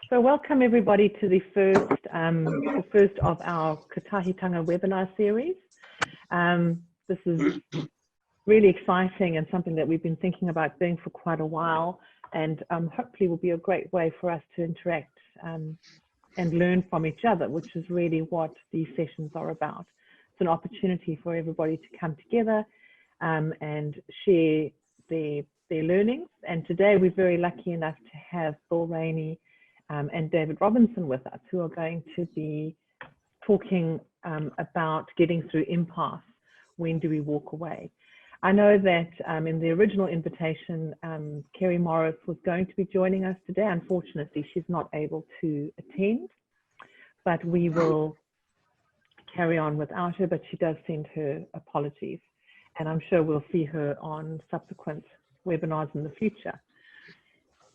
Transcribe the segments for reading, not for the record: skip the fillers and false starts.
So welcome everybody to the first of our Kotahitanga webinar series. This is really exciting and something that we've been thinking about doing for quite a while, and hopefully will be a great way for us to interact and learn from each other, which is really what these sessions are about. It's an opportunity for everybody to come together and share their learnings. And today we're very lucky enough to have Bill Rainey and David Robinson with us, who are going to be talking about getting through impasse. When do we walk away? I know that in the original invitation, Kerry Morris was going to be joining us today. Unfortunately, she's not able to attend, but we will carry on without her, but she does send her apologies. And I'm sure we'll see her on subsequent webinars in the future.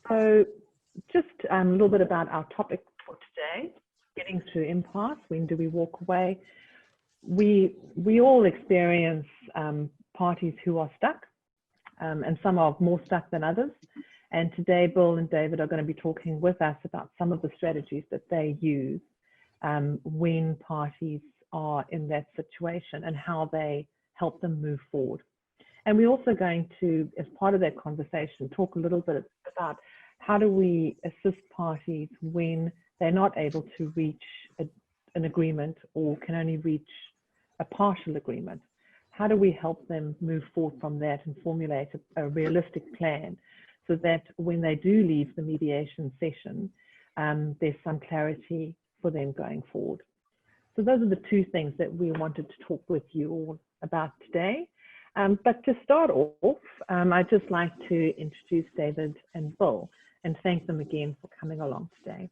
So just a little bit about our topic for today, getting through impasse. When do we walk away? We all experience parties who are stuck, and some are more stuck than others. And today, Bill and David are going to be talking with us about some of the strategies that they use when parties are in that situation and how they help them move forward. And we're also going to, as part of that conversation, talk a little bit about how do we assist parties when they're not able to reach an agreement or can only reach a partial agreement. How do we help them move forward from that and formulate a realistic plan so that when they do leave the mediation session, there's some clarity for them going forward. So those are the two things that we wanted to talk with you all about today. But to start off, I'd just like to introduce David and Bill and thank them again for coming along today.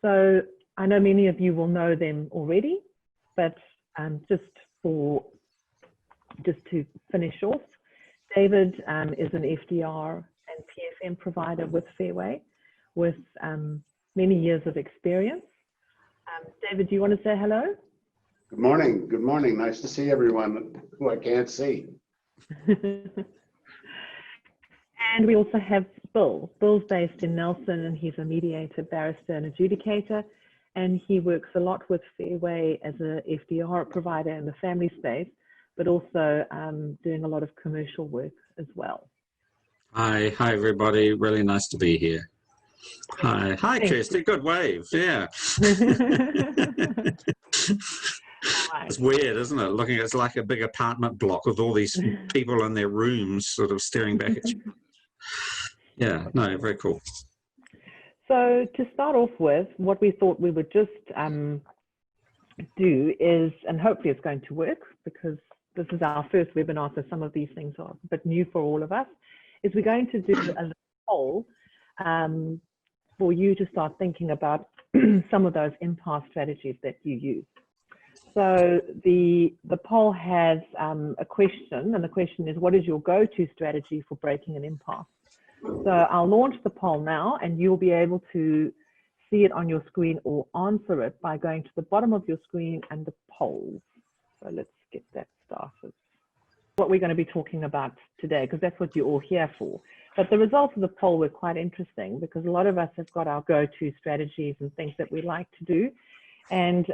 So I know many of you will know them already, but just to finish off, David is an FDR and PFM provider with FairWay with many years of experience. David, do you want to say hello? Good morning. Good morning. Nice to see everyone who I can't see. And we also have Bill. Bill's based in Nelson, and he's a mediator, barrister, and adjudicator. And he works a lot with FairWay as a FDR provider in the family space, but also doing a lot of commercial work as well. Hi everybody. Really nice to be here. Hi, Kirsty. Good wave. Yeah. It's weird, isn't it? Looking, it's like a big apartment block with all these people in their rooms, sort of staring back at you. Yeah. No, very cool. So to start off with, what we thought we would just do is, and hopefully it's going to work because this is our first webinar, so some of these things are a bit new for all of us, is we're going to do a poll for you to start thinking about some of those impasse strategies that you use. So the poll has a question, and the question is, what is your go-to strategy for breaking an impasse? So I'll launch the poll now, and you'll be able to see it on your screen or answer it by going to the bottom of your screen and the polls. So let's get that started. What we're going to be talking about today, because that's what you're all here for. But the results of the poll were quite interesting because a lot of us have got our go-to strategies and things that we like to do. And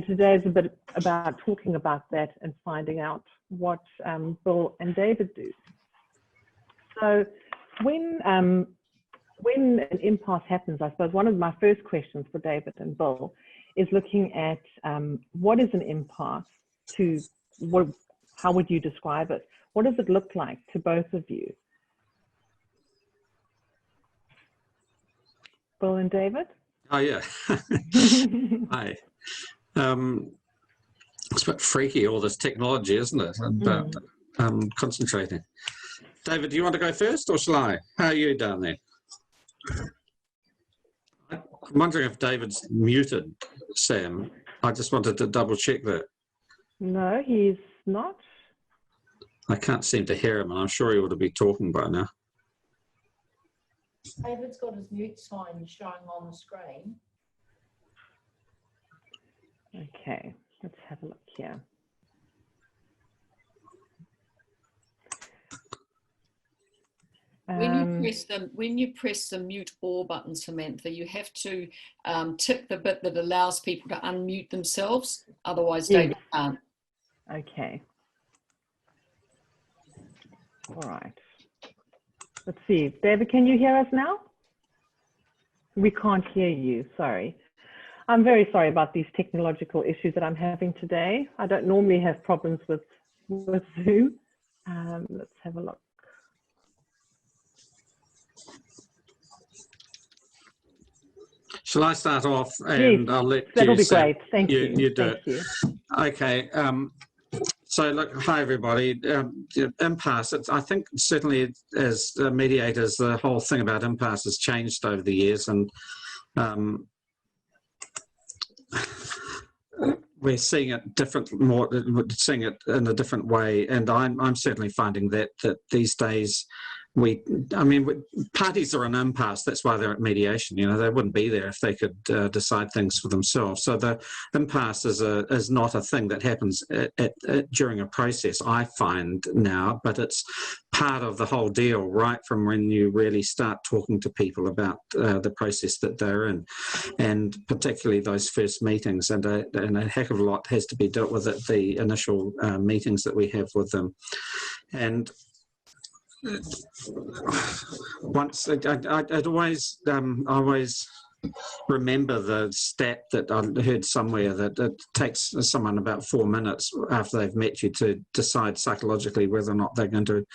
today is a bit about talking about that and finding out what Bill and David do. So when an impasse happens, I suppose one of my first questions for David and Bill is looking at what is an impasse to how would you describe it? What does it look like to both of you? Bill and David? Oh, yeah. Hi. It's a bit freaky, all this technology, isn't it? And concentrating. David, do you want to go first or shall I? How are you down there? I'm wondering if David's muted, Sam. I just wanted to double check that. No, he's not. I can't seem to hear him, and I'm sure he ought to be talking by now. David's got his mute sign showing on the screen. Okay, let's have a look here. When you when you press the mute all button, Samantha, you have to tick the bit that allows people to unmute themselves. Otherwise, Yes. David can't. Okay. All right. Let's see. David, can you hear us now? We can't hear you. Sorry. I'm very sorry about these technological issues that I'm having today. I don't normally have problems with Zoom. Let's have a look. Shall I start off and Yes, I'll let that'll you be say, great. Thank you. You do Thank you. Okay. So look, hi everybody. Impasse, I think certainly as mediators, the whole thing about impasse has changed over the years, and we're seeing it seeing it in a different way. And I'm certainly finding that these days parties are an impasse. That's why they're at mediation. You know, they wouldn't be there if they could decide things for themselves. So the impasse is not a thing that happens during a process, I find now, but it's part of the whole deal, right from when you really start talking to people about the process that they're in, and particularly those first meetings. And a heck of a lot has to be dealt with at the initial meetings that we have with them. And once I always remember the stat that I heard somewhere, that it takes someone about 4 minutes after they've met you to decide psychologically whether or not they're going to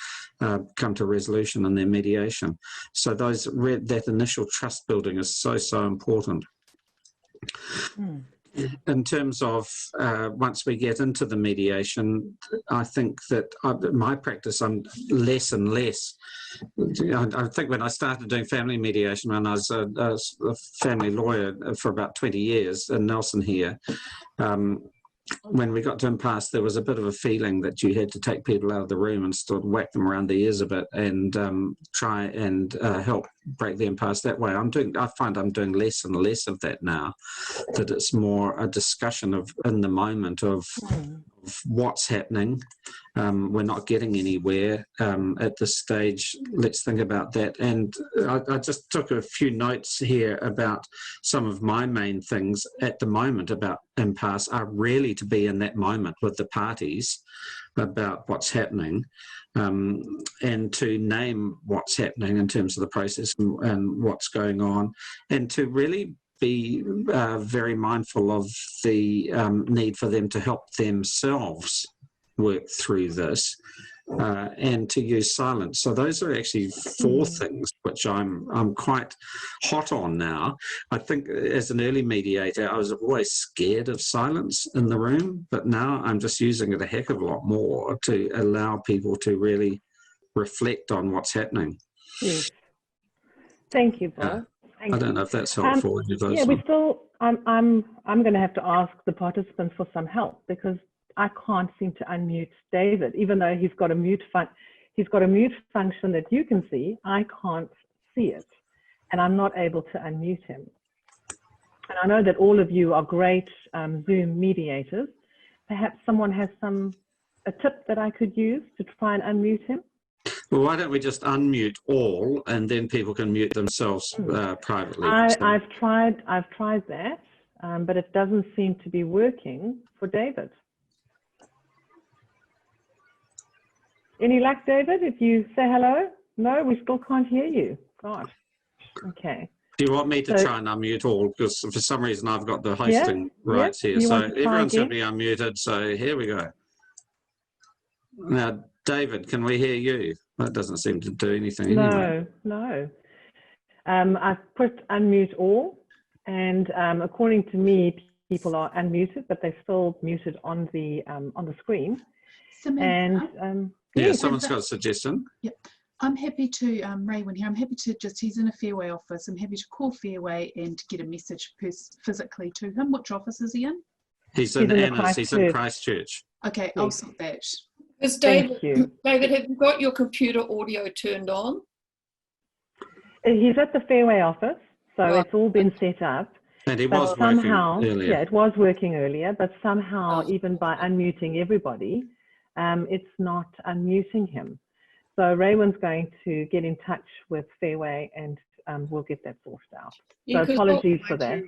come to resolution in their mediation. So that initial trust building is so important. In terms of once we get into the mediation, I think that my practice, I'm less and less. I think when I started doing family mediation, when I was a family lawyer for about 20 years in Nelson here, when we got to impasse, there was a bit of a feeling that you had to take people out of the room and sort of whack them around the ears a bit and try and help break the impasse that way. I find I'm doing less and less of that now, that it's more a discussion of in the moment of what's happening. We're not getting anywhere at this stage. Let's think about that. And I just took a few notes here about some of my main things at the moment about impasse are really to be in that moment with the parties about what's happening, and to name what's happening in terms of the process and what's going on, and to really be very mindful of the need for them to help themselves work through this, and to use silence. So those are actually 4 things which I'm quite hot on now. I think as an early mediator, I was always scared of silence in the room, but now I'm just using it a heck of a lot more to allow people to really reflect on what's happening. Yes. Thank you, Bill. I don't know if that's helpful. Yeah, I'm going to have to ask the participants for some help, because I can't seem to unmute David, even though he's got a mute function that you can see. I can't see it, and I'm not able to unmute him. And I know that all of you are great Zoom mediators. Perhaps someone has a tip that I could use to try and unmute him. Well, why don't we just unmute all, and then people can mute themselves privately? I've tried that, but it doesn't seem to be working for David. Any luck, David? If you say hello? No, we still can't hear you. Gosh. Okay. Do you want me to try and unmute all? Because for some reason I've got the hosting rights here. So everyone's going to be unmuted. So here we go. Now, David, can we hear you? That doesn't seem to do anything. No, no. I've put unmute all, and according to me, people are unmuted, but they're still muted on the screen. Samantha, and yeah, someone's got a suggestion. Yep. I'm happy to, Raymond here, I'm happy to he's in a FairWay office. I'm happy to call FairWay and get a message physically to him. Which office is he in? He's in Anna's, he's in Christchurch. Okay, I'll sort that. Because David, have you got your computer audio turned on? He's at the FairWay office, so it's all been set up. And it was working earlier. Yeah, it was working earlier, but somehow, even by unmuting everybody, it's not unmuting him. So Raymond's going to get in touch with FairWay and we'll get that sorted out. Yeah, So apologies for that.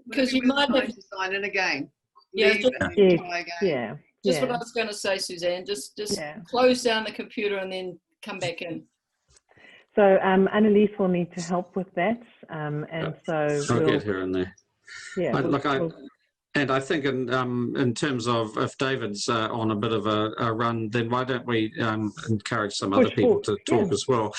Because you might have to sign in again. Yeah, Leave just- and Yes, try again. yeah, just yeah, what I was going to say, Suzanne. Just yeah. close down the computer and then come back in. So Annalise will need to help with that. And so I'll we'll, get her in there. yeah, And I think in terms of if David's on a bit of a run, then why don't we encourage some other Push people forward. to talk Yeah. as well?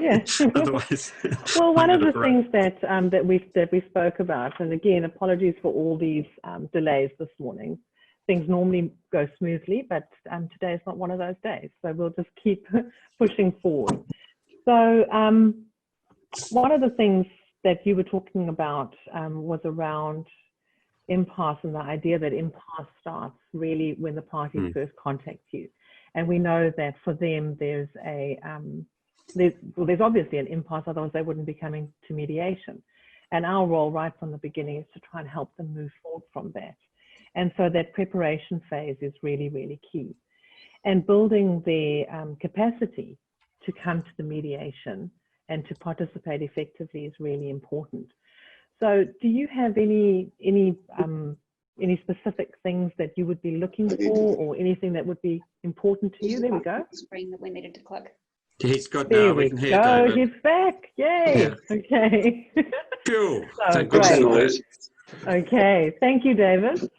yeah. Otherwise, Well, one I'm of the gonna run. things that we spoke about, and again, apologies for all these delays this morning. Things normally go smoothly, but today is not one of those days. So we'll just keep pushing forward. So one of the things that you were talking about was around impasse and the idea that impasse starts really when the parties first contact you. And we know that for them, there's obviously an impasse, otherwise they wouldn't be coming to mediation. And our role right from the beginning is to try and help them move forward from that. And so that preparation phase is really, really key. And building their capacity to come to the mediation and to participate effectively is really important. So do you have any specific things that you would be looking for, or anything that would be important to you? There we go. Screen that we needed to click. He's good There now. We we can hear go. David. He's back. Yay. Yeah. Okay. Cool. Oh, Thank great. goodness for Liz. that. Okay. Thank you, David.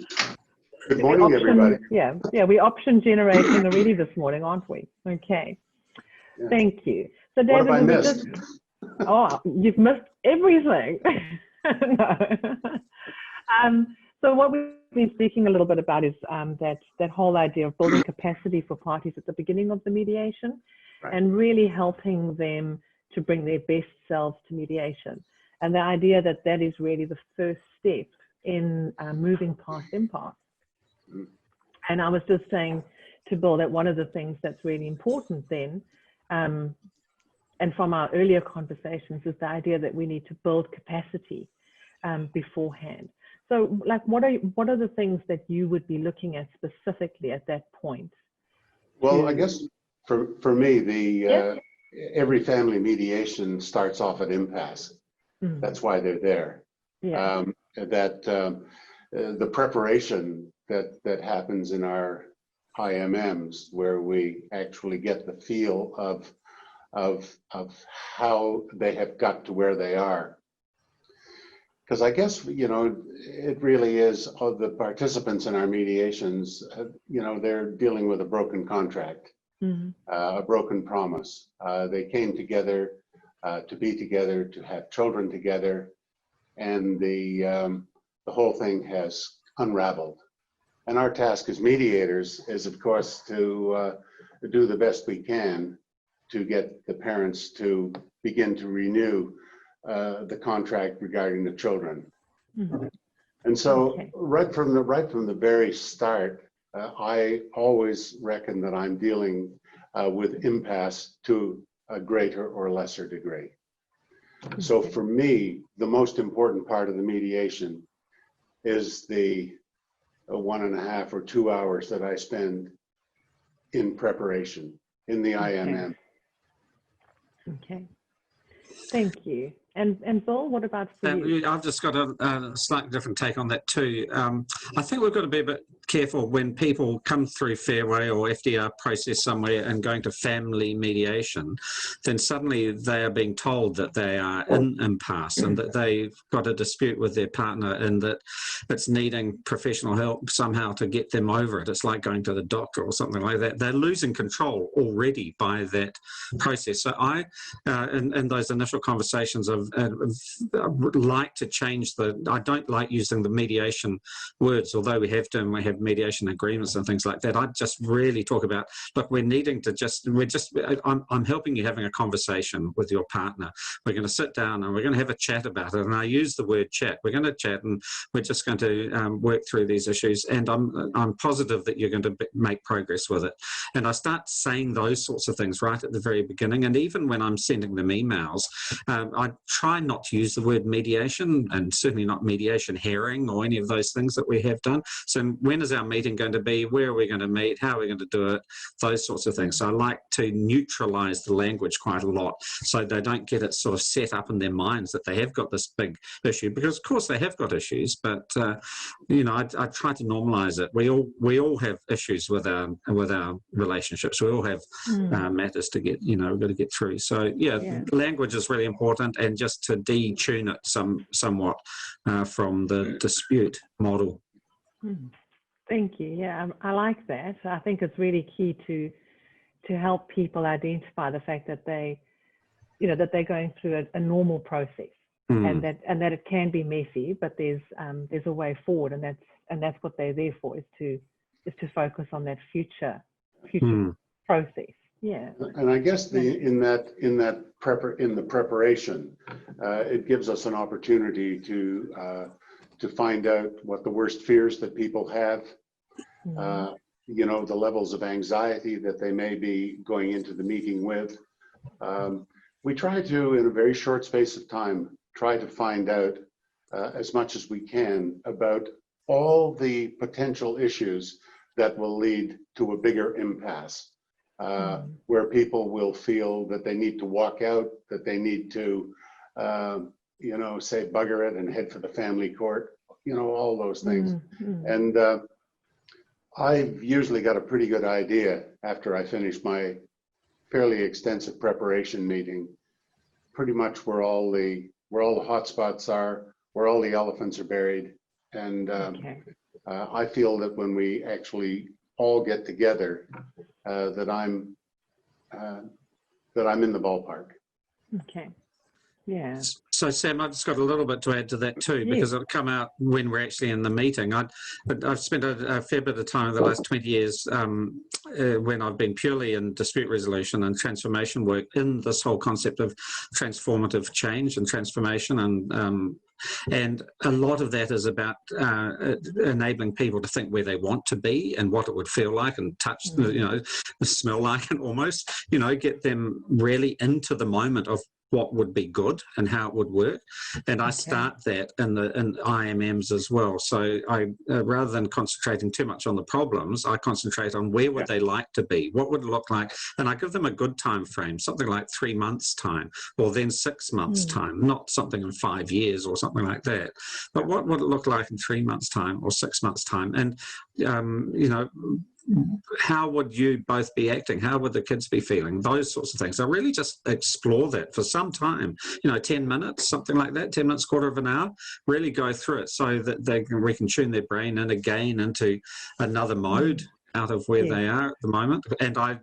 Good morning, everybody. Yeah, we're option generating already this morning, aren't we? Okay. Yeah. Thank you. So What David, have I we were missed? oh, you've missed everything. No. So what we've been speaking a little bit about is that whole idea of building capacity for parties at the beginning of the mediation, Right. and really helping them to bring their best selves to mediation. And the idea that that is really the first step in moving past impasse. And I was just saying to Bill that one of the things that's really important then, and from our earlier conversations, is the idea that we need to build capacity beforehand. So like, what are the things that you would be looking at specifically at that point? Well, I guess for me, every family mediation starts off at impasse. Mm. That's why they're there. Yeah. The preparation that happens in our IMMs, where we actually get the feel of how they have got to where they are. Because I guess, it really is, the participants in our mediations, they're dealing with a broken contract, a broken promise. They came together to be together, to have children together, and the whole thing has unraveled. And our task as mediators is, of course, to do the best we can to get the parents to begin to renew the contract regarding the children. Mm-hmm. And so Okay. right from the very start, I always reckon that I'm dealing with impasse to a greater or lesser degree. So for me, the most important part of the mediation is the 1.5 or 2 hours that I spend in preparation in the IMM. Okay. Thank you. And Bill, what about for you? I've just got a slightly different take on that too. I think we've got to be a bit careful when people come through FairWay or FDR process somewhere and going to family mediation, then suddenly they are being told that they are in impasse and that they've got a dispute with their partner and that it's needing professional help somehow to get them over it. It's like going to the doctor or something like that. They're losing control already by that process. So I, in those initial conversations of would like to change I don't like using the mediation words, although we have mediation agreements and things like that. I just really talk about, look, we're needing to I'm helping you having a conversation with your partner. We're going to sit down and we're going to have a chat about it. And I use the word chat. We're going to chat and we're just going to work through these issues. And I'm positive that you're going to make progress with it. And I start saying those sorts of things right at the very beginning. And even when I'm sending them emails, I try not to use the word mediation, and certainly not mediation hearing or any of those things that we have done. So when is our meeting going to be? Where are we going to meet? How are we going to do it? Those sorts of things. So I like to neutralise the language quite a lot so they don't get it sort of set up in their minds that they have got this big issue, because of course they have got issues, but you know, I try to normalise it. We all have issues with our relationships. We all have matters to get, you know, we've got to get through. So yeah, language is really important, and just to detune it somewhat from the dispute model. Thank you. Yeah, I like that. I think it's really key to help people identify the fact that they, you know, that they're going through a normal process, and that it can be messy, but there's a way forward, and that's what they're there for, is to focus on that future process. Yeah. And I guess in the preparation, it gives us an opportunity to find out what the worst fears that people have, you know, the levels of anxiety that they may be going into the meeting with. We try to, in a very short space of time, try to find out as much as we can about all the potential issues that will lead to a bigger impasse, where people will feel that they need to walk out, that they need to, you know, say bugger it and head for the family court, you know, all those things. And I've usually got a pretty good idea after I finish my fairly extensive preparation meeting, pretty much where all the hot spots are, where all the elephants are buried. And I feel that when we actually all get together, that I'm in the ballpark. Okay. Yeah. So Sam, I've just got a little bit to add to that too, because it'll come out when we're actually in the meeting. I've spent a fair bit of time in the last 20 years when I've been purely in dispute resolution and transformation work in this whole concept of transformative change and transformation, and a lot of that is about enabling people to think where they want to be and what it would feel like and touch, you know, smell like, and almost, you know, get them really into the moment of what would be good and how it would work. And I start that in IMMs as well. So I, rather than concentrating too much on the problems, I concentrate on where would they like to be, what would it look like, and I give them a good time frame, something like 3 months time, or then 6 months time, not something in 5 years or something like that. But what would it look like in 3 months time or 6 months time? And you know, how would you both be acting? How would the kids be feeling? Those sorts of things. I really just explore that for some time, you know, 10 minutes, something like that, 10 minutes, quarter of an hour, really go through it so that we can tune their brain in again into another mode out of where they are at the moment. And I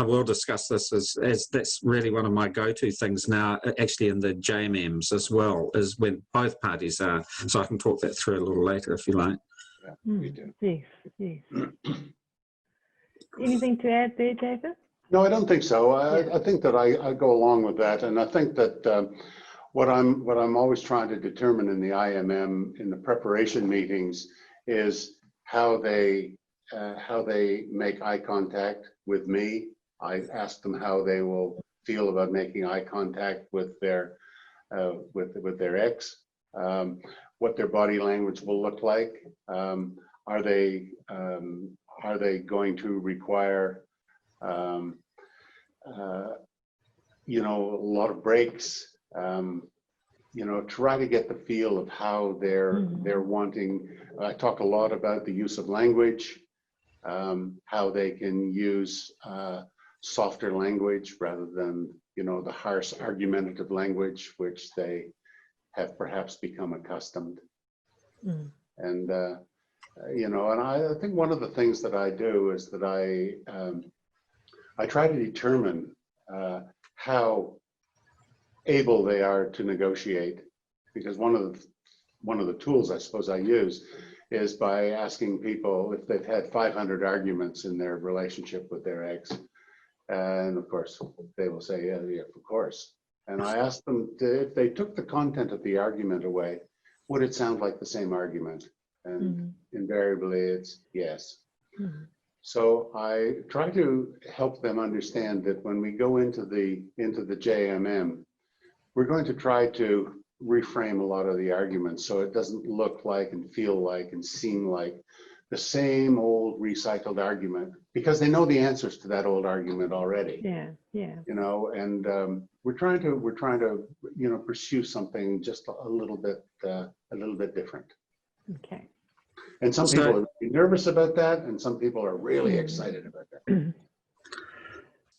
will discuss this as that's really one of my go-to things now, actually in the JMMs as well, is when both parties are. So I can talk that through a little later if you like. We do. Yes, yes. Anything to add there, David? No, I don't think so. I think that I go along with that, and I think that what I'm always trying to determine in the IMM in the preparation meetings is how they make eye contact with me. I ask them how they will feel about making eye contact with their ex. What their body language will look like. Are they going to require, you know, a lot of breaks? You know, try to get the feel of how they're wanting. I talk a lot about the use of language, how they can use softer language rather than, you know, the harsh argumentative language which they have perhaps become accustomed. And you know, and I think one of the things that I do is that I try to determine how able they are to negotiate, because one of the tools I suppose I use is by asking people if they've had 500 arguments in their relationship with their ex, and of course they will say yeah, of course. And I asked them if they took the content of the argument away, would it sound like the same argument? And invariably it's yes. So I try to help them understand that when we go into the JMM, we're going to try to reframe a lot of the arguments so it doesn't look like and feel like and seem like the same old recycled argument, because they know the answers to that old argument already. Yeah, yeah. You know, and we're trying to you know, pursue something just a little bit different. Okay. And some people are nervous about that, and some people are really excited about that.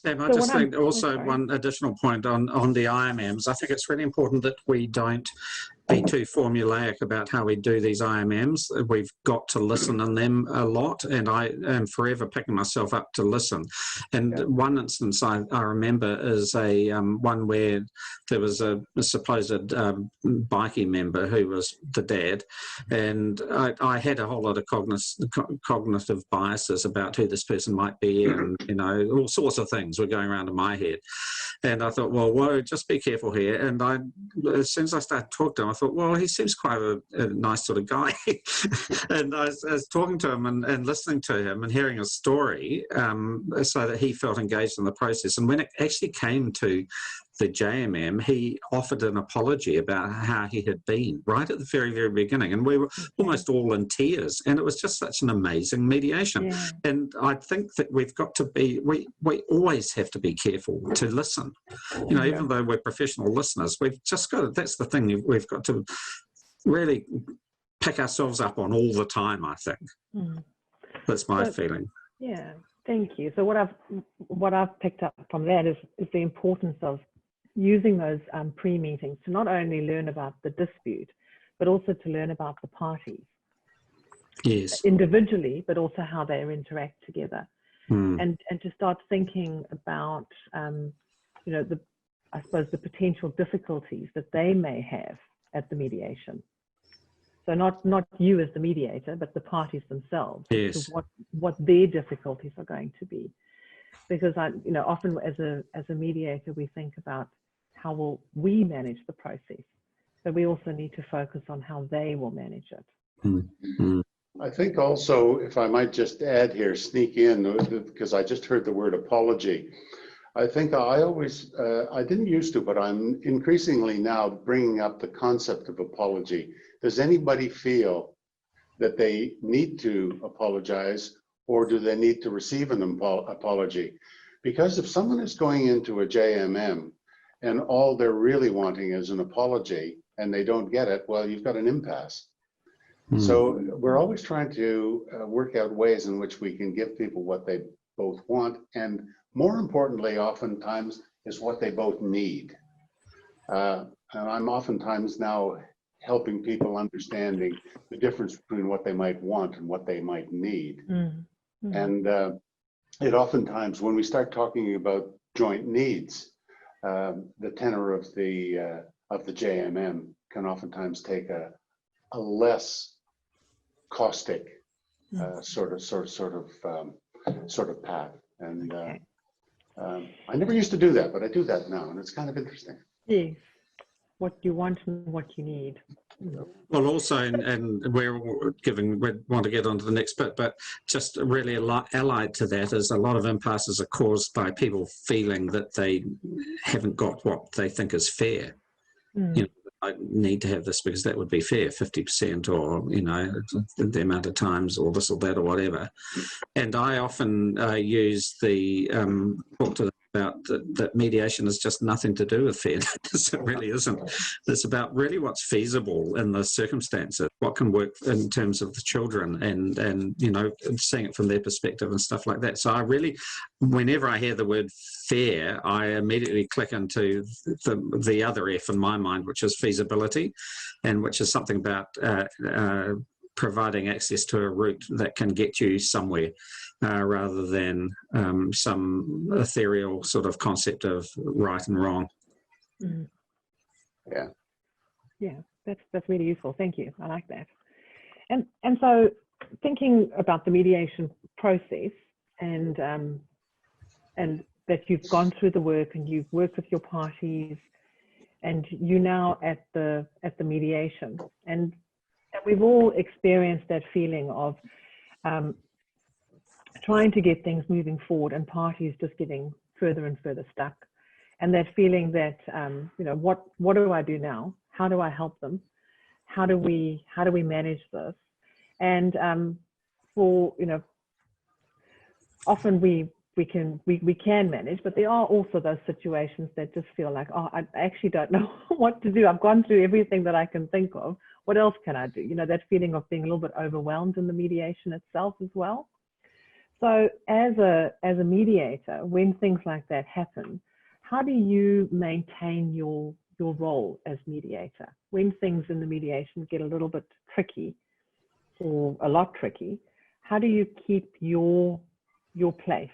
Sam, I So just think also sorry. one additional point on the IMMs. I think it's really important that we don't be too formulaic about how we do these IMMs. We've got to listen in them a lot, and I am forever picking myself up to listen. And one instance I remember is a one where there was a supposed bikie member who was the dad, and I had a whole lot of cognitive biases about who this person might be, and you know, all sorts of things were going around in my head. And I thought, well, whoa, just be careful here. And as soon as I started talking to him, I thought, well, he seems quite a nice sort of guy. And I was talking to him and listening to him and hearing his story, so that he felt engaged in the process. And when it actually came to the JMM, he offered an apology about how he had been right at the very, very beginning. And we were almost all in tears. And it was just such an amazing mediation. Yeah. And I think that we've got to be, we always have to be careful to listen. You know, even though we're professional listeners, we've just got to, that's the thing, we've got to really pick ourselves up on all the time, I think. That's my feeling. Yeah, thank you. So what I've picked up from that is the importance of using those pre-meetings to not only learn about the dispute, but also to learn about the parties. Yes. Individually, but also how they interact together. And to start thinking about, you know, I suppose the potential difficulties that they may have at the mediation. So not you as the mediator, but the parties themselves. Yes. What their difficulties are going to be. Because you know, often as a mediator, we think about how will we manage the process, but we also need to focus on how they will manage it. I think also, if I might just add here, sneak in, because I just heard the word apology. I think I always, I didn't used to, but I'm increasingly now bringing up the concept of apology. Does anybody feel that they need to apologize, or do they need to receive an apology? Because if someone is going into a JMM and all they're really wanting is an apology and they don't get it, well, you've got an impasse. So we're always trying to work out ways in which we can give people what they both want, and more importantly, oftentimes, is what they both need. And I'm oftentimes now helping people understanding the difference between what they might want and what they might need. And it oftentimes, when we start talking about joint needs, the tenor of the JMM can oftentimes take a less caustic sort of path. And I never used to do that, but I do that now, and it's kind of interesting. Yes, what you want and what you need. Well, also, and we want to get on to the next bit, but just really allied to that is a lot of impasses are caused by people feeling that they haven't got what they think is fair. You know, I need to have this because that would be fair, 50%, or, you know, the amount of times, or this or that or whatever. And I often use talk to them about that mediation is just nothing to do with fairness. It really isn't. It's about really what's feasible in the circumstances, what can work in terms of the children, and you know, seeing it from their perspective and stuff like that. So I really, whenever I hear the word fair, I immediately click into the other F in my mind, which is feasibility, and which is something about providing access to a route that can get you somewhere, rather than some ethereal sort of concept of right and wrong. Yeah, that's really useful. Thank you. I like that. And so thinking about the mediation process, and that you've gone through the work and you've worked with your parties, and you're now at the mediation, and we've all experienced that feeling of trying to get things moving forward and parties just getting further and further stuck. and that feeling that, you know, what do I do now? How do I help them? How do we manage this? And for, you know, often we can manage, but there are also those situations that just feel like, oh, I actually don't know what to do. I've gone through everything that I can think of. What else can I do? You know, that feeling of being a little bit overwhelmed in the mediation itself as well. So as a mediator, when things like that happen, how do you maintain your role as mediator when things in the mediation get a little bit tricky or a lot tricky? How do you keep your place?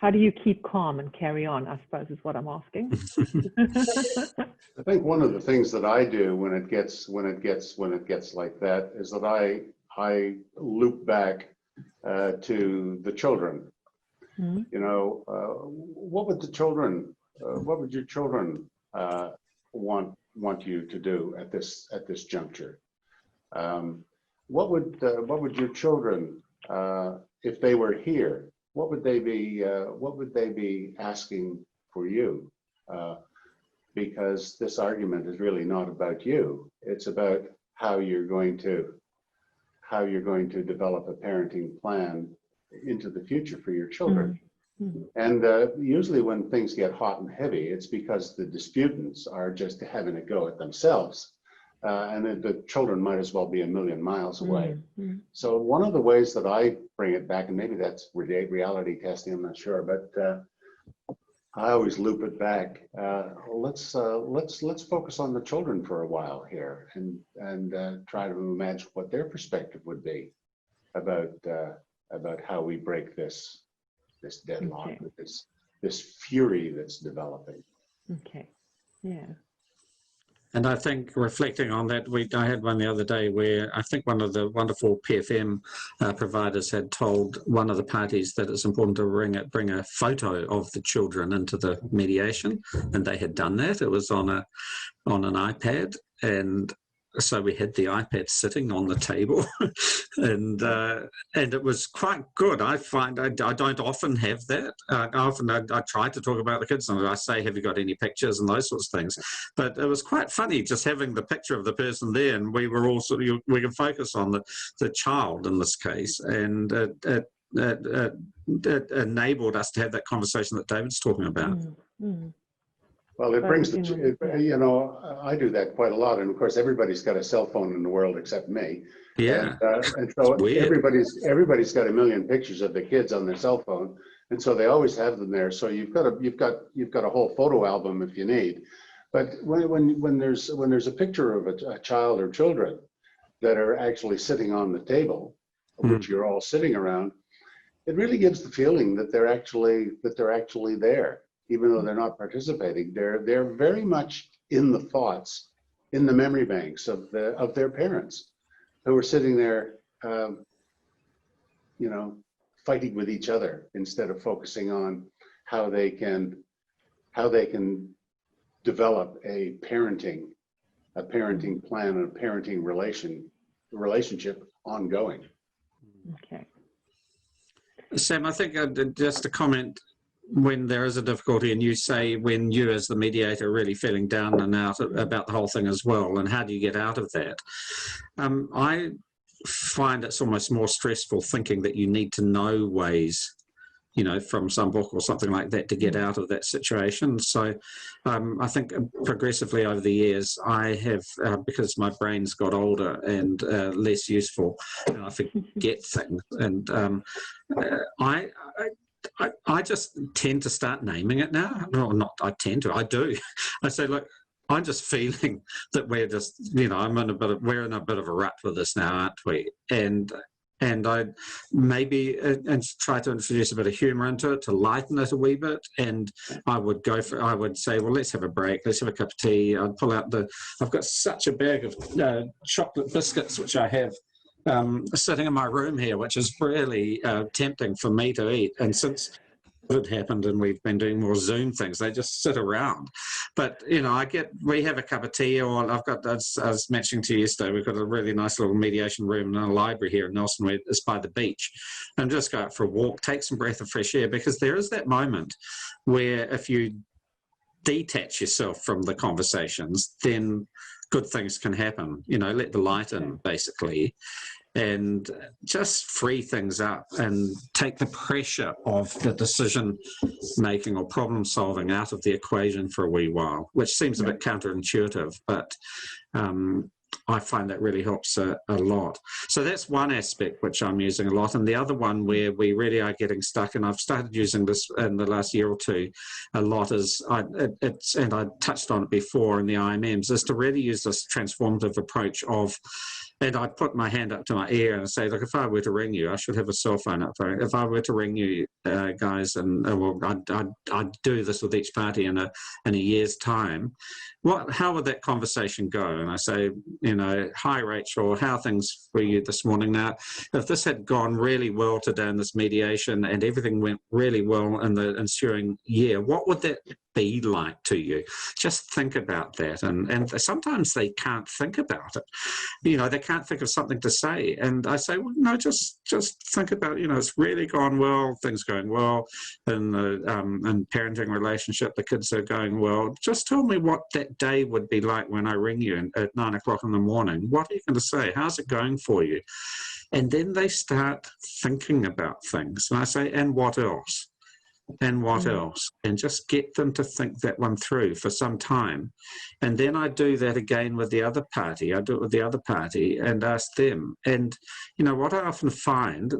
How do you keep calm and carry on, I suppose, is what I'm asking. I think one of the things that I do when it gets like that is that I loop back to the children. Mm-hmm. You know, what would your children want you to do at this juncture? What would your children, if they were here, what would they be asking for you? Because this argument is really not about you. It's about how you're going to develop a parenting plan into the future for your children. Mm-hmm. And usually when things get hot and heavy, it's because the disputants are just having a go at themselves. And the children might as well be a million miles away. Mm-hmm. So one of the ways that I bring it back, and maybe that's reality testing, I'm not sure, but I always loop it back. Let's focus on the children for a while here, and try to imagine what their perspective would be about how we break this deadlock, okay, with this fury that's developing. Okay. Yeah. And I think reflecting on that, I had one the other day where I think one of the wonderful PFM providers had told one of the parties that it's important to bring a photo of the children into the mediation, and they had done that. It was on an iPad, and so we had the iPad sitting on the table, and it was quite good. I find I don't often have that. I try to talk about the kids, and I say, have you got any pictures and those sorts of things. But it was quite funny just having the picture of the person there, and we were all we can focus on the child in this case, and it enabled us to have that conversation that David's talking about. Mm-hmm. Well, it brings you know, I do that quite a lot, and of course everybody's got a cell phone in the world except me. Yeah, and so everybody's got a million pictures of the kids on their cell phone, and so they always have them there. So you've got a whole photo album if you need. But when there's a picture of a child or children that are actually sitting on the table, which you're all sitting around, it really gives the feeling that they're actually there. Even though they're not participating, they're very much in the thoughts, in the memory banks of their parents, who are sitting there, you know, fighting with each other instead of focusing on how they can develop a parenting plan and a parenting relationship ongoing. Okay. Sam, I think just a comment. When there is a difficulty, and you say when you as the mediator are really feeling down and out about the whole thing as well, and how do you get out of that? I find it's almost more stressful thinking that you need to know ways, you know, from some book or something like that to get out of that situation. So I think progressively over the years, I have, because my brain's got older and less useful, and I forget things, and I just tend to start naming it now. Well, not I tend to, I do. I say, look, I'm just feeling that we're just, you know, we're in a bit of a rut with this now, aren't we? And I maybe and try to introduce a bit of humour into it to lighten it a wee bit. And I would say, well, let's have a break. Let's have a cup of tea. I'd pull out I've got such a bag of chocolate biscuits, which I have sitting in my room here, which is really tempting for me to eat. And since it happened and we've been doing more Zoom things. They just sit around. But, you know, we have a cup of tea, or I was mentioning to you yesterday, we've got a really nice little mediation room in a library here in Nelson where it's by the beach. And just go out for a walk, take some breath of fresh air, because there is that moment where if you detach yourself from the conversations, then good things can happen. You know, let the light in, basically, and just free things up and take the pressure of the decision making or problem solving out of the equation for a wee while, which seems a bit counterintuitive, but I find that really helps a lot. So that's one aspect which I'm using a lot. And the other one where we really are getting stuck, and I've started using this in the last year or two a lot, is, and I touched on it before in the IMMs, is to really use this transformative approach of, and I put my hand up to my ear and say, look, if I were to ring you, I should have a cell phone up. If I were to ring you guys, and well, I'd do this with each party in a year's time, how would that conversation go? And I say, you know, hi Rachel, how are things for you this morning? Now, if this had gone really well today in this mediation and everything went really well in the ensuing year, what would that be like to you? Just think about that. And sometimes they can't think about it. You know, they can't think of something to say. And I say, well, no, just think about, you know, it's really gone well, things going well in the parenting relationship, the kids are going well. Just tell me what that day would be like when I ring you at 9 o'clock in the morning. What are you going to say? How's it going for you? And then they start thinking about things. And I say, and what else? And what else? And just get them to think that one through for some time. And then I do that again with the other party. I do it with the other party and ask them. And, you know, what I often find,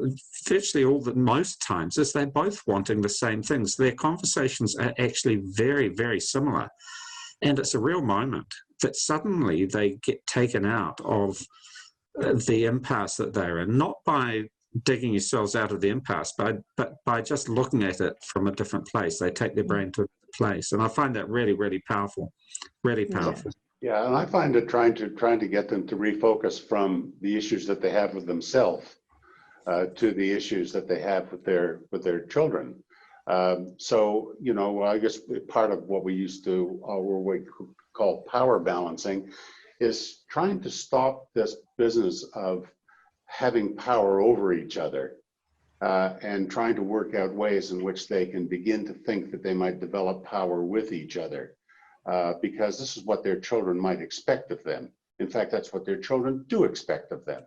virtually most times, is they're both wanting the same things. Their conversations are actually very, very similar. And it's a real moment that suddenly they get taken out of the impasse that they're in, not by digging yourselves out of the impasse, but by just looking at it from a different place. They take their brain to a place, and I find that really, really powerful, really powerful. Yeah, and I find it trying to get them to refocus from the issues that they have with themselves to the issues that they have with their children. So, you know, I guess part of what we used to, or what we call power balancing, is trying to stop this business of having power over each other and trying to work out ways in which they can begin to think that they might develop power with each other, because this is what their children might expect of them. In fact, that's what their children do expect of them.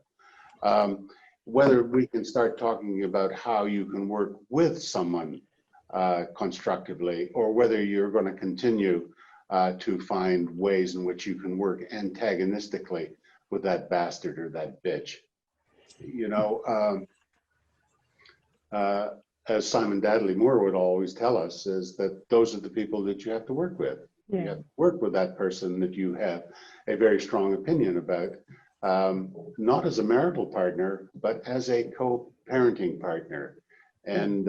Whether we can start talking about how you can work with someone constructively, or whether you're going to continue to find ways in which you can work antagonistically with that bastard or that bitch. You know, as Simon Dadley Moore would always tell us, is that those are the people that you have to work with. Yeah. You have to work with that person that you have a very strong opinion about, not as a marital partner, but as a co-parenting partner. And,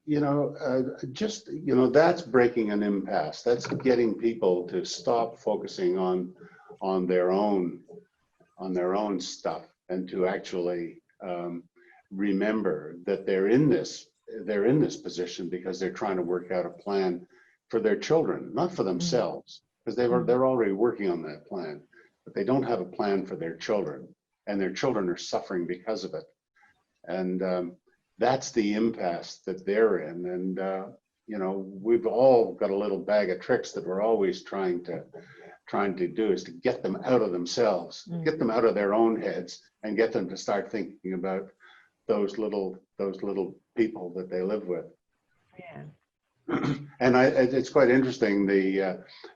you know, just, you know, that's breaking an impasse. That's getting people to stop focusing on their own stuff, and to actually remember that they're in this position because they're trying to work out a plan for their children, not for themselves, because they're already working on that plan, but they don't have a plan for their children, and their children are suffering because of it. And that's the impasse that they're in. And you know, we've all got a little bag of tricks that we're always trying to do, is to get them out of themselves, get them out of their own heads, and get them to start thinking about those little people that they live with. Yeah. And it's quite interesting.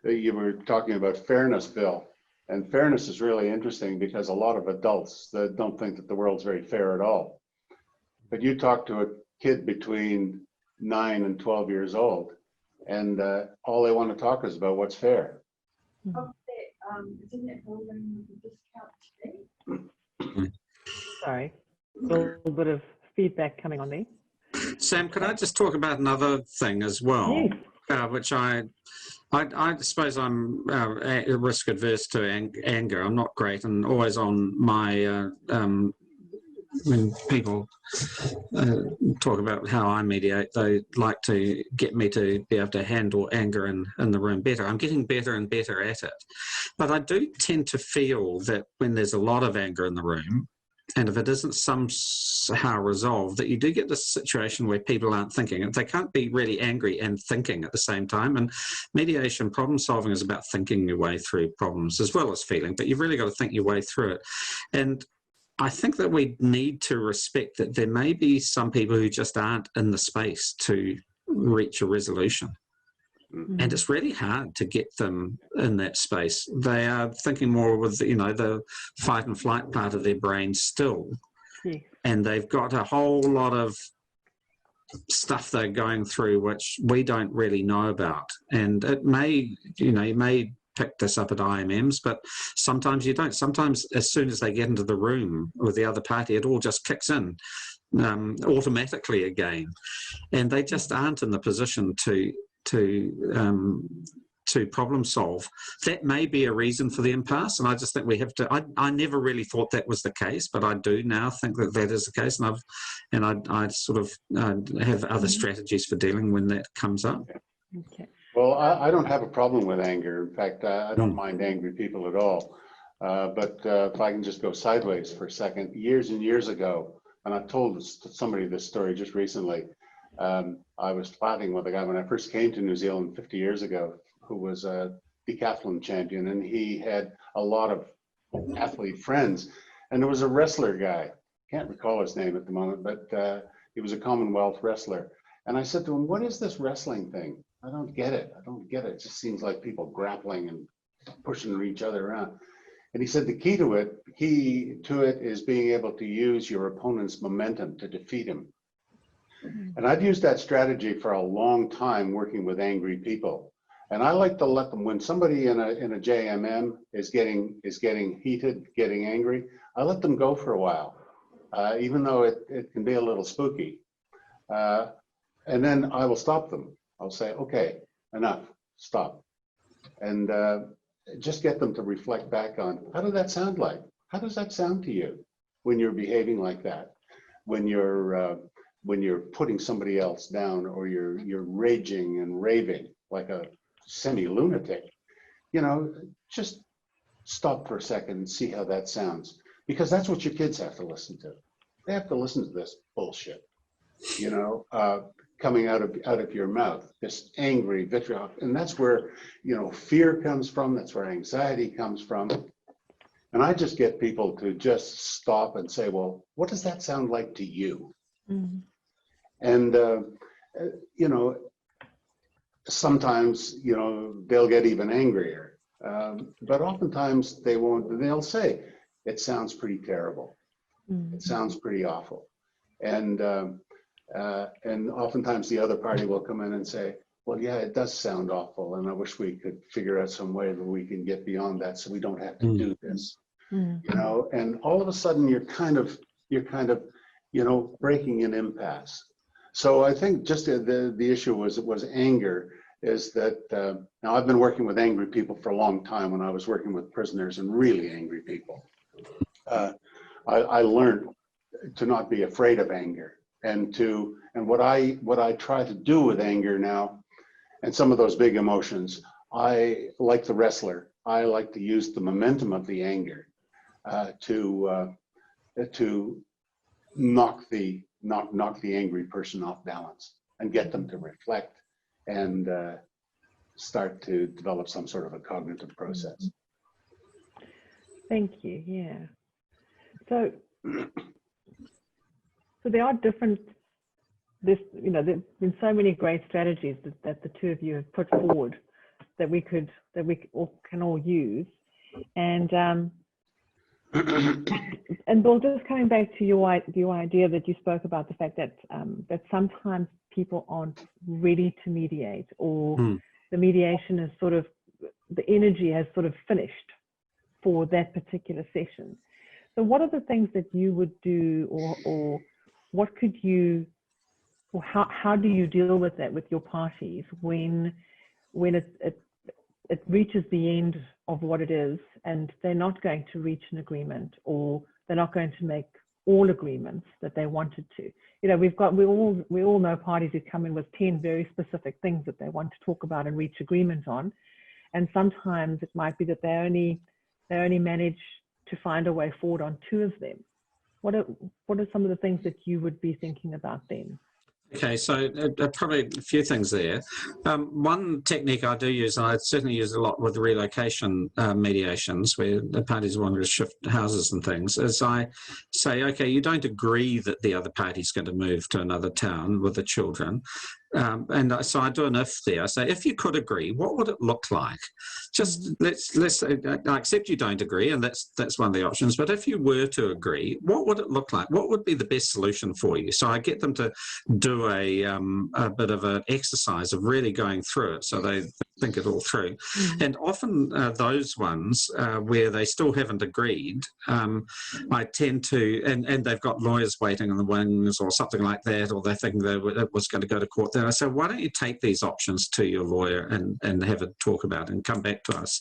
You were talking about fairness, Bill, and fairness is really interesting because a lot of adults that don't think that the world's very fair at all. But you talk to a kid between 9 and 12 years old, and all they want to talk is about what's fair. Isn't it building with the discount today? Sorry, a little bit of feedback coming on there. Sam, could I just talk about another thing as well, which I suppose I'm risk adverse to anger. I'm not great and always on my when people talk about how I mediate, they like to get me to be able to handle anger in the room better. I'm getting better and better at it. But I do tend to feel that when there's a lot of anger in the room, and if it isn't somehow resolved, that you do get this situation where people aren't thinking. They can't be really angry and thinking at the same time. And mediation, problem solving is about thinking your way through problems as well as feeling, but you've really got to think your way through it. And I think that we need to respect that there may be some people who just aren't in the space to reach a resolution. And it's really hard to get them in that space. They are thinking more with, the fight and flight part of their brain still. Yes. And they've got a whole lot of stuff they're going through which we don't really know about. And it may, you may pick this up at IMMs, but sometimes you don't. Sometimes as soon as they get into the room with the other party, it all just kicks in automatically again. And they just aren't in the position to problem solve. That may be a reason for the impasse, and I just think we have to. I never really thought that was the case, but I do now think that is the case, and I sort of have other strategies for dealing when that comes up. Okay. Well, I don't have a problem with anger. In fact, I don't mind angry people at all. But if I can just go sideways for a second, years and years ago, and I've told somebody this story just recently. I was fighting with a guy when I first came to New Zealand 50 years ago, who was a decathlon champion, and he had a lot of athlete friends. And there was a wrestler guy, can't recall his name at the moment, but he was a Commonwealth wrestler. And I said to him, "What is this wrestling thing? I don't get it. I don't get it. It just seems like people grappling and pushing each other around." And he said the key to it is being able to use your opponent's momentum to defeat him. And I've used that strategy for a long time working with angry people. And I like to let them, when somebody in a JMM is getting heated, getting angry, I let them go for a while, even though it can be a little spooky. And then I will stop them. I'll say, "Okay, enough, stop." And just get them to reflect back on, how did that sound like? How does that sound to you when you're behaving like that? When you're putting somebody else down, or you're raging and raving like a semi-lunatic, just stop for a second and see how that sounds, because that's what your kids have to listen to. They have to listen to this bullshit, coming out of your mouth, this angry vitriol, and that's where fear comes from. That's where anxiety comes from. And I just get people to just stop and say, "Well, what does that sound like to you?" Mm-hmm. And, sometimes, they'll get even angrier, but oftentimes they won't. They'll say, "It sounds pretty terrible. Mm-hmm. It sounds pretty awful." And oftentimes the other party will come in and say, "Well, yeah, it does sound awful. And I wish we could figure out some way that we can get beyond that so we don't have to do this." Mm-hmm. And all of a sudden you're kind of breaking an impasse. So I think just the issue was anger, is that now I've been working with angry people for a long time. When I was working with prisoners and really angry people, I learned to not be afraid of anger, and what I try to do with anger now, and some of those big emotions, I, like the wrestler, I like to use the momentum of the anger to knock the angry person off balance and get them to reflect and start to develop some sort of a cognitive process. Thank you. Yeah. So there are different. There's been so many great strategies that the two of you have put forward that we can all use, and Bill, just coming back to your idea that you spoke about, the fact that that sometimes people aren't ready to mediate, or the mediation is the energy has finished for that particular session. So what are the things that you would do, or what could you, or how do you deal with that with your parties when it reaches the end of what it is and they're not going to reach an agreement, or they're not going to make all agreements that they wanted to. You know, we all know parties who come in with 10 very specific things that they want to talk about and reach agreement on, and sometimes it might be that they only manage to find a way forward on 2 of them. What are some of the things that you would be thinking about then? Okay, so probably a few things there. One technique I do use, and I certainly use a lot with relocation mediations, where the parties want to shift houses and things, is I say, okay, you don't agree that the other party's going to move to another town with the children. So I do an if there. I say, if you could agree, what would it look like? Just let's I accept you don't agree, and that's one of the options. But if you were to agree, what would it look like? What would be the best solution for you? So I get them to do a bit of an exercise of really going through it, so they think it all through. And often those ones where they still haven't agreed, I tend to, and they've got lawyers waiting in the wings or something like that, or they think it was going to go to court there. I say, why don't you take these options to your lawyer and have a talk about it and come back to us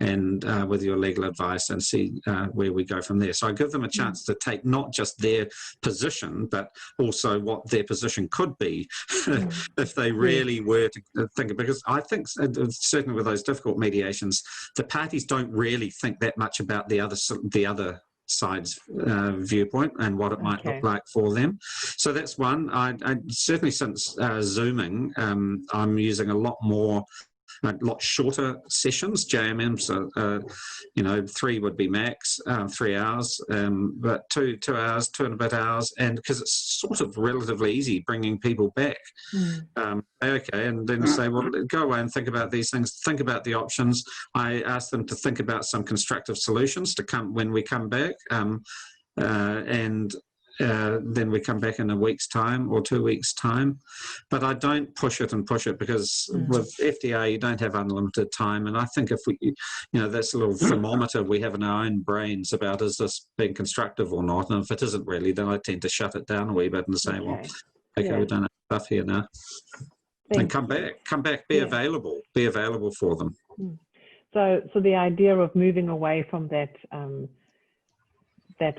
and with your legal advice and see where we go from there. So I give them a chance to take not just their position, but also what their position could be if they really were to think, because I think certainly with those difficult mediations, the parties don't really think that much about the other side's viewpoint and what it might look like for them. So that's one. I certainly, since Zooming, I'm using a lot shorter sessions. JMMs, 3 would be max, 3 hours, but 2 hours, 2 and a bit hours, and because it's sort of relatively easy bringing people back. Okay, and then say, well, go away and think about these things, think about the options. I ask them to think about some constructive solutions to come when we come back, and then we come back in a week's time or 2 weeks' time. But I don't push it because with FDR you don't have unlimited time, and I think if we, that's a little thermometer we have in our own brains about, is this being constructive or not, and if it isn't really, then I tend to shut it down a wee bit and say, well, okay, we've done enough here now. And come back, be available for them. So the idea of moving away from that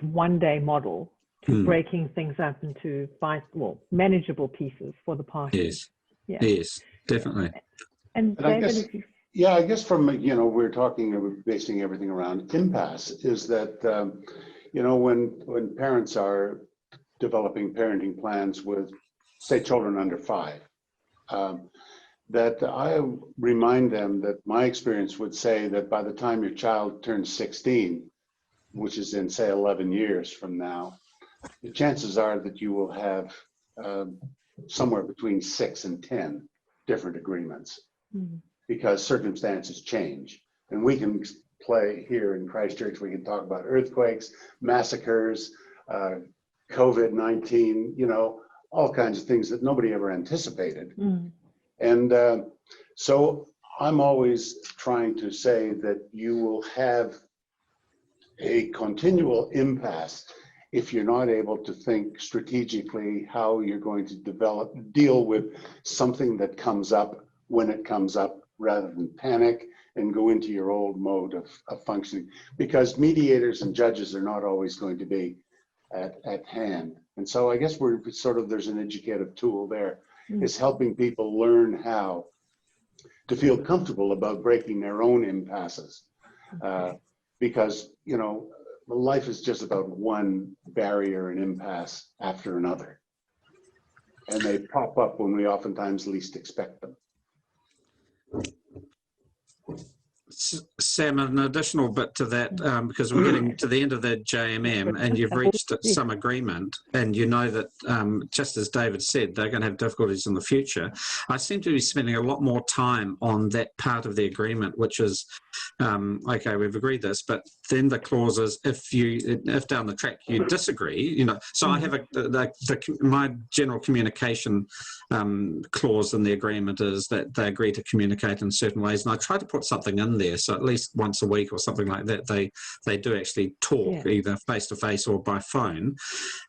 one-day model to breaking things up into manageable pieces for the parties. Yes, definitely. And David, I guess from, we're basing everything around impasse, is that, when parents are developing parenting plans with, say, children under 5, that I remind them that my experience would say that by the time your child turns 16, which is in, say, 11 years from now, the chances are that you will have somewhere between 6 and 10 different agreements, because circumstances change. And we can play here in Christchurch, we can talk about earthquakes, massacres, COVID-19, all kinds of things that nobody ever anticipated. And so I'm always trying to say that you will have a continual impasse if you're not able to think strategically how you're going to deal with something that comes up when it comes up, rather than panic and go into your old mode of functioning. Because mediators and judges are not always going to be at hand. And so I guess there's an educative tool there, is helping people learn how to feel comfortable about breaking their own impasses. Because, life is just about one barrier and impasse after another. And they pop up when we oftentimes least expect them. Sam, an additional bit to that, because we're getting to the end of the JMM and you've reached some agreement, and you know that, just as David said, they're going to have difficulties in the future. I seem to be spending a lot more time on that part of the agreement, which is, okay, we've agreed this, but then the clause is, if down the track you disagree, so I have my general communication clause in the agreement is that they agree to communicate in certain ways, and I try to put something in there, so at least once a week or something like that, they do actually talk, either face to face or by phone,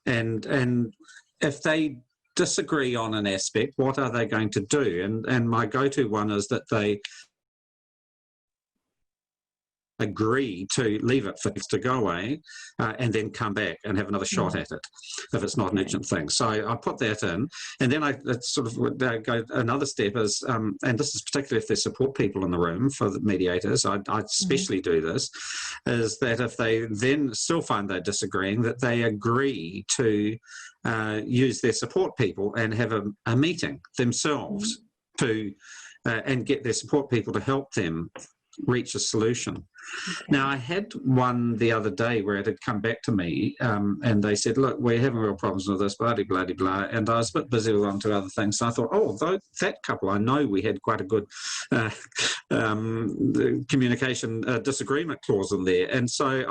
and if they disagree on an aspect, what are they going to do? And my go-to one is that they agree to leave it for to go away and then come back and have another shot at it if it's not an urgent thing. So I put that in, and then I sort of would go another step is, and this is particularly if there's support people in the room for the mediators, I especially do this, is that if they then still find they're disagreeing, that they agree to use their support people and have a meeting themselves to and get their support people to help them reach a solution. Okay. Now, I had one the other day where it had come back to me and they said, look, we're having real problems with this, blah, blah, blah, blah. And I was a bit busy with on to other things. So I thought, oh, that couple, I know we had quite a good communication disagreement clause in there. And so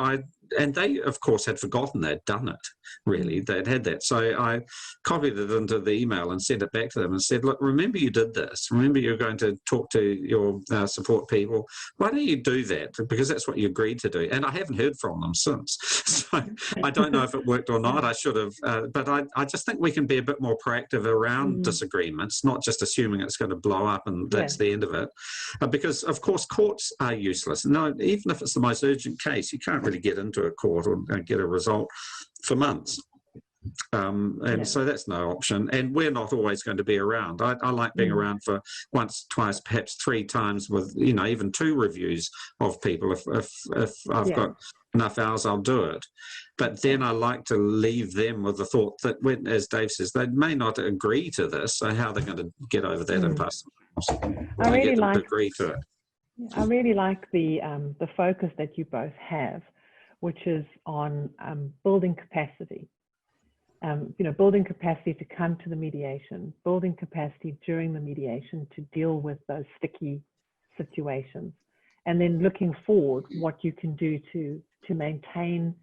and they, of course, had forgotten they'd done it, really. They'd had that. So I copied it into the email and sent it back to them and said, look, remember you did this. Remember you're going to talk to your support people. Why don't you do that? Because that's what you agreed to do. And I haven't heard from them since. So I don't know if it worked or not. I should have. But I just think we can be a bit more proactive around disagreements, not just assuming it's going to blow up and that's the end of it. Because, of course, courts are useless. No, even if it's the most urgent case, you can't really get into a court or get a result for months. So that's no option. And we're not always going to be around. I like being around for once, twice, perhaps 3 times with, even 2 reviews of people. If I've got enough hours, I'll do it. But then I like to leave them with the thought that, when, as Dave says, they may not agree to this, so how are they going to get over that impasse? I really like to agree to it. I really like the focus that you both have, which is on building capacity. Building capacity to come to the mediation, building capacity during the mediation to deal with those sticky situations, and then looking forward what you can do to maintain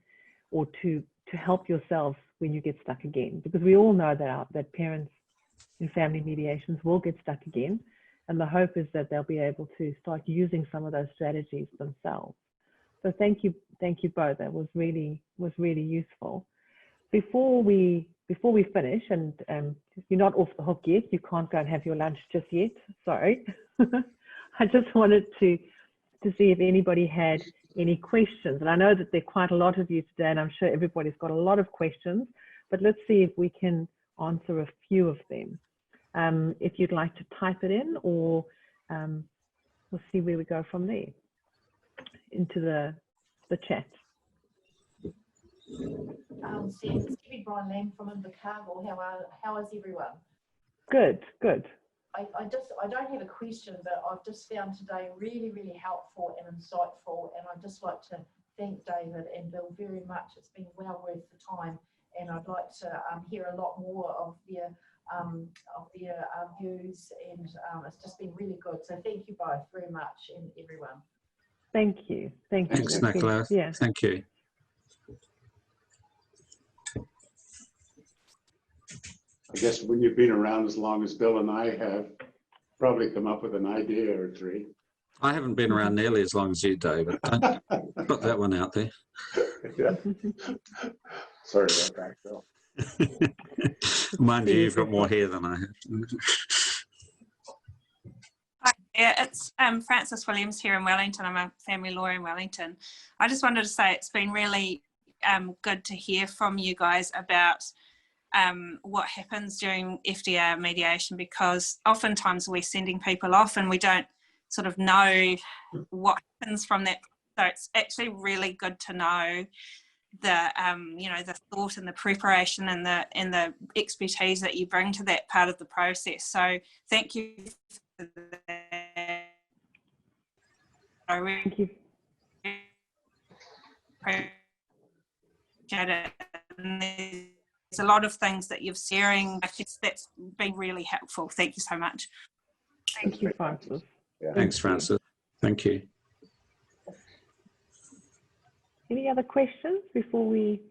or to help yourselves when you get stuck again. Because we all know that parents in family mediations will get stuck again, and the hope is that they'll be able to start using some of those strategies themselves. So thank you both. That was really useful. Before we finish, and you're not off the hook yet, you can't go and have your lunch just yet, sorry. I just wanted to see if anybody had any questions. And I know that there are quite a lot of you today, and I'm sure everybody's got a lot of questions, but let's see if we can answer a few of them. If you'd like to type it in, or we'll see where we go from there into the chat. Sam, it's Brian Lamb from Invercargill. How is everyone? Good. I don't have a question, but I've just found today really, really helpful and insightful, and I'd just like to thank David and Bill very much. It's been well worth the time, and I'd like to hear a lot more of their views, and it's just been really good. So thank you both very much, and everyone. Thank you. Thanks, Nicola. Yeah. Thank you. I guess when you've been around as long as Bill and I have, probably come up with an idea or 3. I haven't been around nearly as long as you, David. Don't put that one out there. Yeah. Sorry about that, Bill. Mind you, you've got more hair than I have. Hi, yeah, it's Frances Williams here in Wellington. I'm a family lawyer in Wellington. I just wanted to say it's been really good to hear from you guys about what happens during FDR mediation, because oftentimes we're sending people off and we don't sort of know what happens from that. So it's actually really good to know the the thought and the preparation and the expertise that you bring to that part of the process. So thank you for that. I really appreciate it. And there's a lot of things that you're sharing. That's been really helpful. Thank you so much. Thank you, Frances. Yeah. Thanks, Frances. Thank you. Any other questions before we?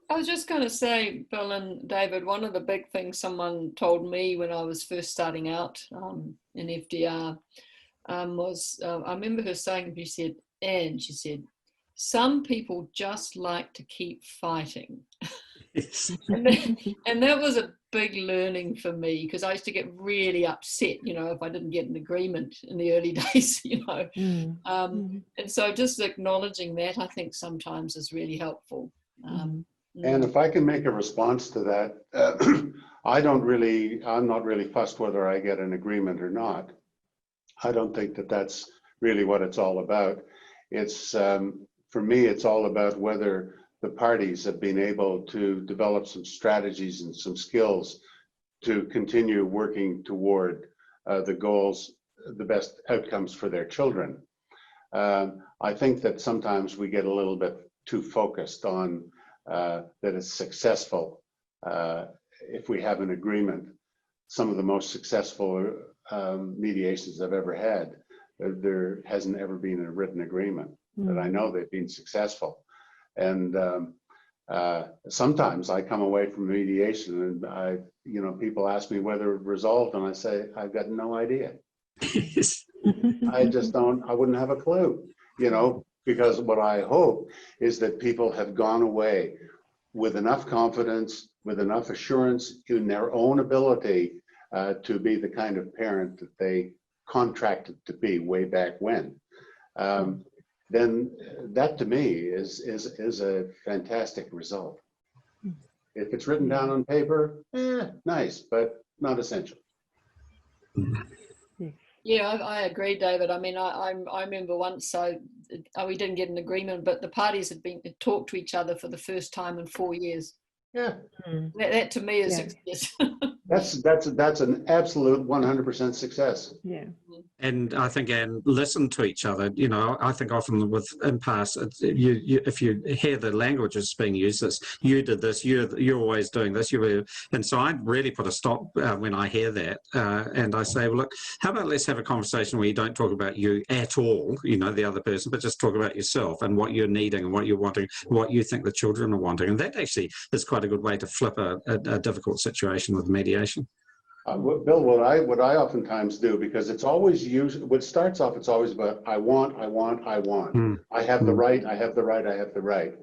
I was just going to say, Bill and David, one of the big things someone told me when I was first starting out in FDR was, I remember her saying, she said, some people just like to keep fighting. And that was a big learning for me, because I used to get really upset, you know, if I didn't get an agreement in the early days, you know. And so just acknowledging that, I think sometimes is really helpful. And if I can make a response to that, I'm not really fussed whether I get an agreement or not. I don't think that that's really what it's all about. It's, for me, it's all about whether the parties have been able to develop some strategies and some skills to continue working toward the goals, the best outcomes for their children. I think that sometimes we get a little bit too focused on that it's successful if we have an agreement. Some of the most successful mediations I've ever had, there hasn't ever been a written agreement, but I know they've been successful. And sometimes I come away from mediation and people ask me whether it resolved, and I say, I've got no idea. I just don't, I wouldn't have a clue, because what I hope is that people have gone away with enough confidence, with enough assurance in their own ability to be the kind of parent that they contracted to be way back when. Then that to me is a fantastic result. If it's written down on paper, nice, but not essential. Yeah, I agree, David. I mean, I remember once we didn't get an agreement, but the parties had talked to each other for the first time in 4 years. Yeah, that to me is success. That's an absolute 100% success. Yeah. And I think, and listen to each other. I think often with impasse, if you hear the languages being used, it's you did this, you're always doing this, and so I really put a stop when I hear that, and I say, well, look, how about let's have a conversation where you don't talk about you at all, the other person, but just talk about yourself and what you're needing and what you're wanting, what you think the children are wanting, and that actually is quite a good way to flip a difficult situation with mediation. Bill, what I oftentimes do, because it's always what starts off, it's always about I want. I have the right, I have the right, I have the right.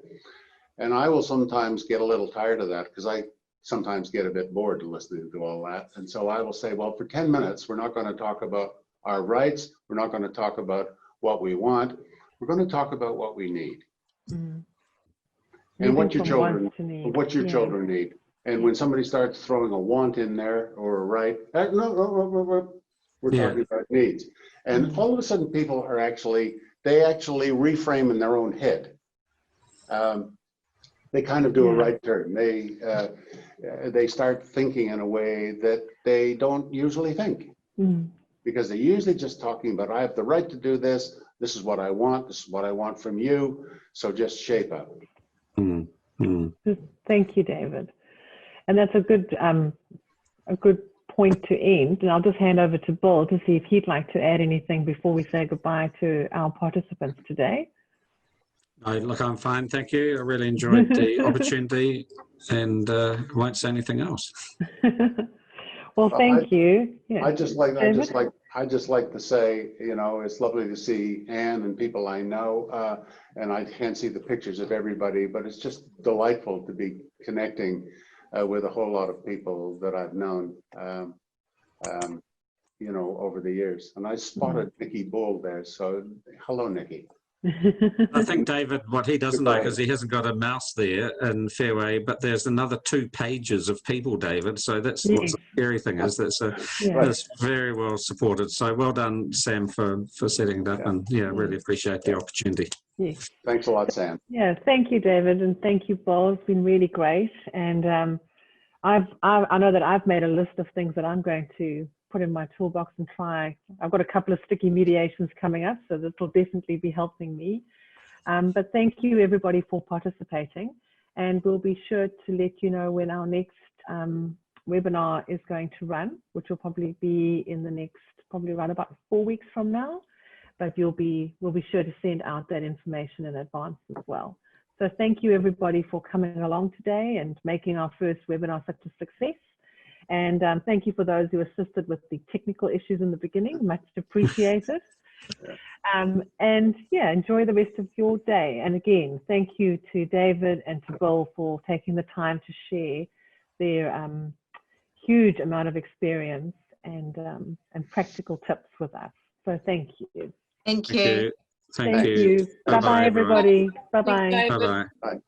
And I will sometimes get a little tired of that, because I sometimes get a bit bored listening to all that. And so I will say, well, for 10 minutes, we're not going to talk about our rights. We're not going to talk about what we want. We're going to talk about what we need. And what your children need. And when somebody starts throwing a want in there or a right, no, we're talking about needs. And all of a sudden people are actually reframe in their own head. They kind of do a right turn. They start thinking in a way that they don't usually think. Because they're usually just talking about, I have the right to do this. This is what I want. This is what I want from you. So just shape up. Thank you, David. And that's a good point to end. And I'll just hand over to Bill to see if he'd like to add anything before we say goodbye to our participants today. No, look, I'm fine, thank you. I really enjoyed the opportunity, and won't say anything else. Well, thank you. Yeah. I just like to say, it's lovely to see Anne and people I know, and I can't see the pictures of everybody, but it's just delightful to be connecting with a whole lot of people that I've known, over the years. And I spotted Nikki Bull there, so hello, Nikki. I think David, what he doesn't know, because he hasn't got a mouse there in FairWay, but there's another 2 pages of people, David. So that's what the scary thing is. That's very well supported. So well done, Sam, for setting it up, and really appreciate the opportunity. Yes. Thanks a lot, Sam. Yeah, thank you, David, and thank you, Bill. It's been really great. And I know that I've made a list of things that I'm going to put in my toolbox and try. I've got a couple of sticky mediations coming up, so this will definitely be helping me. But thank you, everybody, for participating. And we'll be sure to let you know when our next webinar is going to run, which will probably be in the next, probably around about 4 weeks from now. But we'll be sure to send out that information in advance as well. So thank you, everybody, for coming along today and making our first webinar such a success. And thank you for those who assisted with the technical issues in the beginning, much appreciated. And yeah, enjoy the rest of your day. And again, thank you to David and to Bill for taking the time to share their huge amount of experience and practical tips with us. So thank you. Thank Thank you. you. Thank you. Bye bye, Bye-bye, everyone. everybody. Bye Thanks, bye. David. Bye-bye. Bye.